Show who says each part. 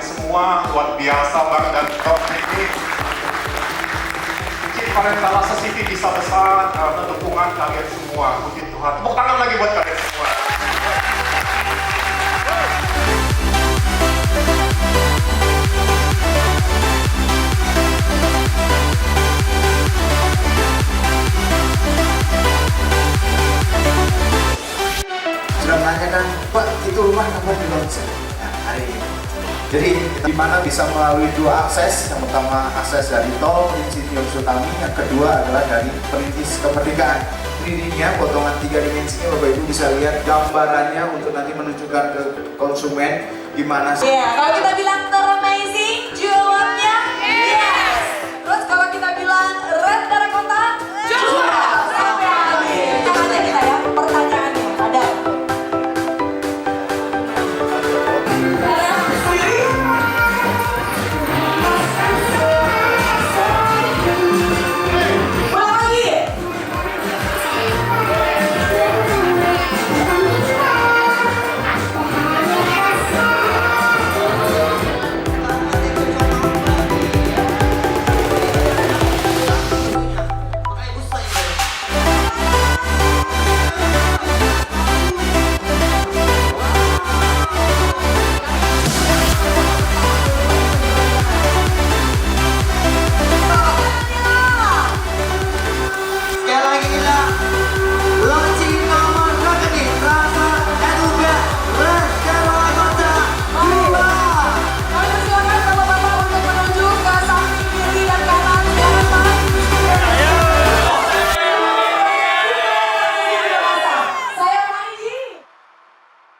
Speaker 1: semua, luar biasa Bang dan Dok ini. Cik parental accessibility bisa besar karena dukungan kalian semua. Puji Tuhan. Tepuk tangan lagi buat kalian semua.
Speaker 2: Sudah menanyakan, Pak, itu rumah kapan di launching? Nah, hari ini. Jadi, di mana bisa melalui dua akses. Yang pertama, akses dari tol Insinyur Sutami. Yang kedua adalah dari Perintis Kemerdekaan. 3D-nya, potongan 3 dimensinya, Bapak Ibu bisa lihat gambarannya untuk nanti menunjukkan ke konsumen gimana sih.
Speaker 3: Iya, kalau kita bilang terang